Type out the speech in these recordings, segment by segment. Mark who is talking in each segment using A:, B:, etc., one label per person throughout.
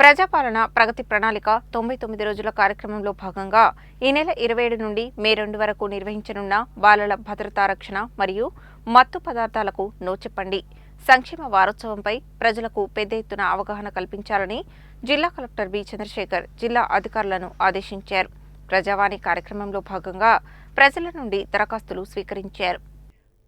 A: ప్రజాపాలన ప్రగతి ప్రణాళిక 99 రోజుల కార్యక్రమంలో భాగంగా ఈ నెల 27 నుండి మే 2 వరకు నిర్వహించనున్న బాలల భద్రతా రక్షణ మరియు మత్తు పదార్థాలకు నో చెప్పండి సంక్షేమ వారోత్సవంపై ప్రజలకు పెద్ద ఎత్తున అవగాహన కల్పించాలని జిల్లా కలెక్టర్ బి చంద్రశేఖర్ జిల్లా అధికారులను ఆదేశించారు. ప్రజావాణి కార్యక్రమంలో భాగంగా ప్రజల నుండి దరఖాస్తులు స్వీకరించారు.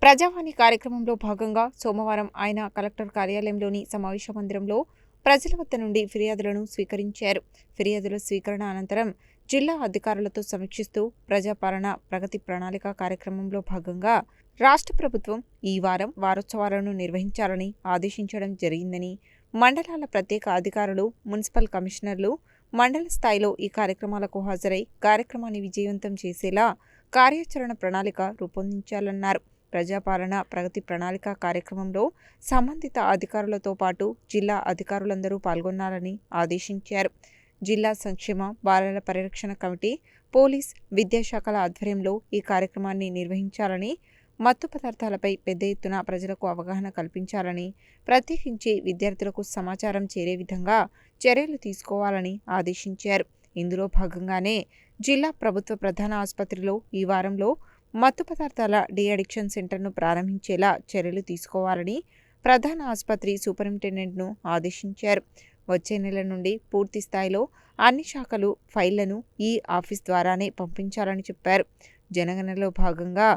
A: ప్రజావాణి కార్యక్రమంలో భాగంగా సోమవారం ఆయన కలెక్టర్ కార్యాలయంలోని సమావేశ మందిరంలో ప్రజల వద్ద నుండి ఫిర్యాదులను స్వీకరించారు. ఫిర్యాదుల స్వీకరణ అనంతరం జిల్లా అధికారులతో సమీక్షిస్తూ ప్రజాపాలన ప్రగతి ప్రణాళిక కార్యక్రమంలో భాగంగా రాష్ట్ర ప్రభుత్వం ఈ వారం వారోత్సవాలను నిర్వహించాలని ఆదేశించడం జరిగిందని, మండలాల ప్రత్యేక అధికారులు, మున్సిపల్ కమిషనర్లు మండల స్థాయిలో ఈ కార్యక్రమాలకు హాజరై కార్యక్రమాన్ని విజయవంతం చేసేలా కార్యాచరణ ప్రణాళిక రూపొందించాలన్నారు. ప్రజాపాలన ప్రగతి ప్రణాళిక కార్యక్రమంలో సంబంధిత అధికారులతో పాటు జిల్లా అధికారులందరూ పాల్గొనాలని ఆదేశించారు. జిల్లా సంక్షేమ బాలల పరిరక్షణ కమిటీ, పోలీస్, విద్యాశాఖల ఆధ్వర్యంలో ఈ కార్యక్రమాన్ని నిర్వహించాలని, మత్తు పదార్థాలపై పెద్ద ఎత్తున ప్రజలకు అవగాహన కల్పించాలని, ప్రత్యేకించి విద్యార్థులకు సమాచారం చేరే విధంగా చర్యలు తీసుకోవాలని ఆదేశించారు. ఇందులో భాగంగానే జిల్లా ప్రభుత్వ ప్రధాన ఆసుపత్రిలో ఈ వారంలో మత్తు పదార్థాల డీఅడిక్షన్ సెంటర్ను ప్రారంభించేలా చర్యలు తీసుకోవాలని ప్రధాన ఆసుపత్రి సూపరింటెండెంట్ను ఆదేశించారు. వచ్చే నెల నుండి పూర్తి స్థాయిలో అన్ని శాఖలు ఫైళ్లను ఈ ఆఫీస్ ద్వారానే పంపించాలని చెప్పారు. జనగణనలో భాగంగా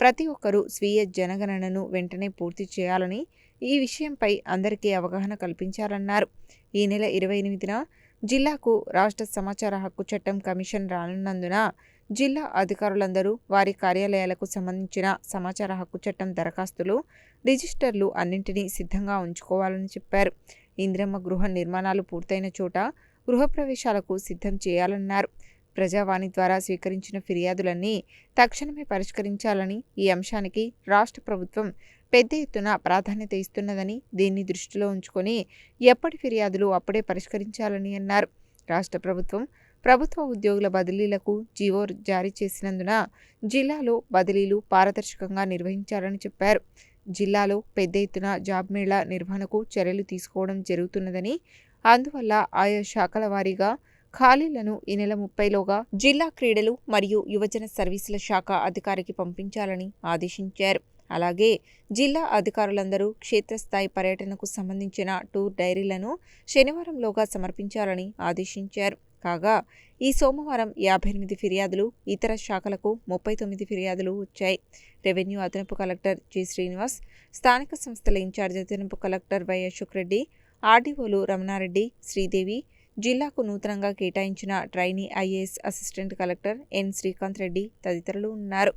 A: ప్రతి ఒక్కరూ స్వీయ జనగణనను వెంటనే పూర్తి చేయాలని, ఈ విషయంపై అందరికీ అవగాహన కల్పించాలన్నారు. ఈ నెల 28న జిల్లాకు రాష్ట్ర సమాచార హక్కు చట్టం కమిషన్ రానున్నందున జిల్లా అధికారులందరూ వారి కార్యాలయాలకు సంబంధించిన సమాచార హక్కు చట్టం దరఖాస్తులు, రిజిస్టర్లు అన్నింటినీ సిద్ధంగా ఉంచుకోవాలని చెప్పారు. ఇందిరమ్మ గృహ నిర్మాణాలు పూర్తయిన చోట గృహప్రవేశాలకు సిద్ధం చేయాలన్నారు. ప్రజావాణి ద్వారా స్వీకరించిన ఫిర్యాదులన్నీ తక్షణమే పరిష్కరించాలని, ఈ అంశానికి రాష్ట్ర ప్రభుత్వం పెద్ద ఎత్తున ప్రాధాన్యత ఇస్తున్నదని, దీన్ని దృష్టిలో ఉంచుకొని ఎప్పటి ఫిర్యాదులు అప్పుడే పరిష్కరించాలని అన్నారు. రాష్ట్ర ప్రభుత్వం ప్రభుత్వ ఉద్యోగుల బదిలీలకు జీవో జారీ చేసినందున జిల్లాలో బదిలీలు పారదర్శకంగా నిర్వహించాలని చెప్పారు. జిల్లాలో పెద్ద ఎత్తున జాబ్ మేళా నిర్వహణకు చర్యలు తీసుకోవడం జరుగుతున్నదని, అందువల్ల ఆయా శాఖల వారీగా ఖాళీలను ఈ నెల 30లోగా జిల్లా క్రీడలు మరియు యువజన సర్వీసుల శాఖ అధికారికి పంపించాలని ఆదేశించారు. అలాగే జిల్లా అధికారులందరూ క్షేత్రస్థాయి పర్యటనకు సంబంధించిన టూర్ డైరీలను శనివారంలోగా సమర్పించాలని ఆదేశించారు. కాగా ఈ సోమవారం 58 ఫిర్యాదులు, ఇతర శాఖలకు 39 ఫిర్యాదులు వచ్చాయి. రెవెన్యూ అదనపు కలెక్టర్ జి శ్రీనివాస్, స్థానిక సంస్థల ఇన్ఛార్జ్ అదనపు కలెక్టర్ వై అశోక్ రెడ్డి, ఆర్డీఓలు రమణారెడ్డి, శ్రీదేవి, జిల్లాకు నూతనంగా కేటాయించిన trainee IAS assistant collector N Srikanth Reddy తదితరులు ఉన్నారు.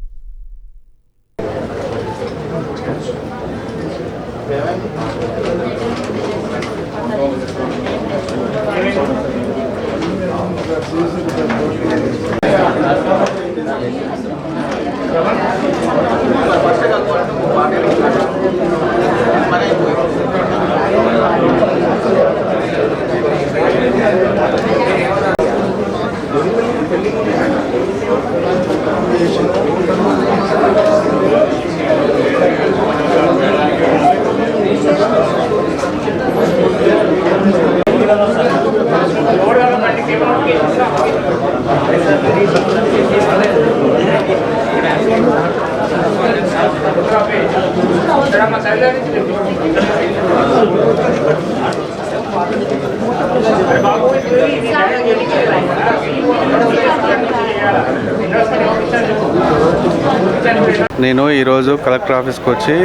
B: నేను ఈరోజు కలెక్టర్ ఆఫీస్కి వచ్చి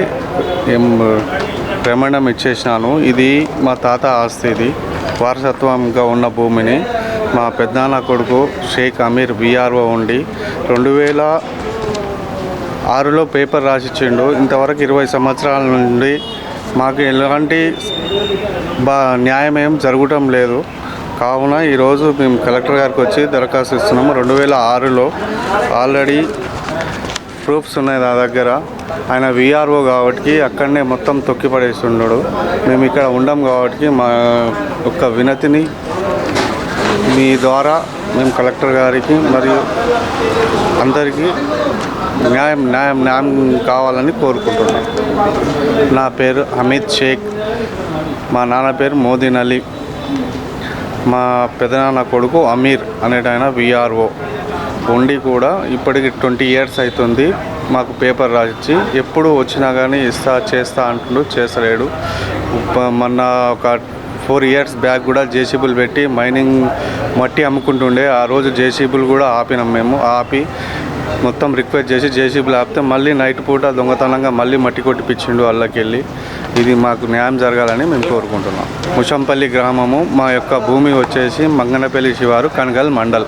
B: ప్రమాణం ఇచ్చేసినాను. ఇది మా తాత ఆస్తి, ఇది వారసత్వంగా ఉన్న భూమిని మా పెద్దనాన్న కొడుకు షేక్ అమీర్ విఆర్ఓ ఉండి 2006లో పేపర్ రాసిచ్చిండు. ఇంతవరకు 20 సంవత్సరాల నుండి మాకు ఎలాంటి న్యాయం ఏం జరగటం లేదు. కావున ఈరోజు మేము కలెక్టర్ గారికి వచ్చి దరఖాస్తు ఇస్తున్నాము. 2006లో ఆల్రెడీ ప్రూఫ్స్ ఉన్నాయి నా దగ్గర. ఆయన విఆర్ఓ కాబట్టి అక్కడనే మొత్తం తొక్కిపడేస్తున్నాడు. మేము ఇక్కడ ఉండం కాబట్టి మా యొక్క వినతిని మీ ద్వారా మేము కలెక్టర్ గారికి మరియు అందరికీ న్యాయం కావాలని కోరుకుంటున్నాం. నా పేరు హమీద్ షేక్, మా నాన్న పేరు మోదీన్ అలీ, మా పెదనాన్న కొడుకు అమీర్ అనేటాయన విఆర్ఓ ఉండి కూడా ఇప్పటికి 20 years అవుతుంది. మాకు పేపర్ రాసిచ్చి ఎప్పుడు వచ్చినా కానీ చేస్తా అంటుండు, చేస్తలేడు. మొన్న ఒక 4 years బ్యాక్ కూడా జేసీబీలు పెట్టి మైనింగ్ మట్టి అమ్ముకుంటుండే. ఆ రోజు జేసీబీలు కూడా ఆపినాం మేము. ఆపి మొత్తం రిక్వెస్ట్ చేసి జేసీబీలు ఆపితే మళ్ళీ నైట్ పూట దొంగతనంగా మళ్ళీ మట్టి కొట్టిపించిండు వాళ్ళకెళ్ళి. ఇది మాకు న్యాయం జరగాలని మేము కోరుకుంటున్నాం. ముషంపల్లి గ్రామము, మా యొక్క భూమి వచ్చేసి మంగనపల్లి శివారు, కనగల్ మండల్.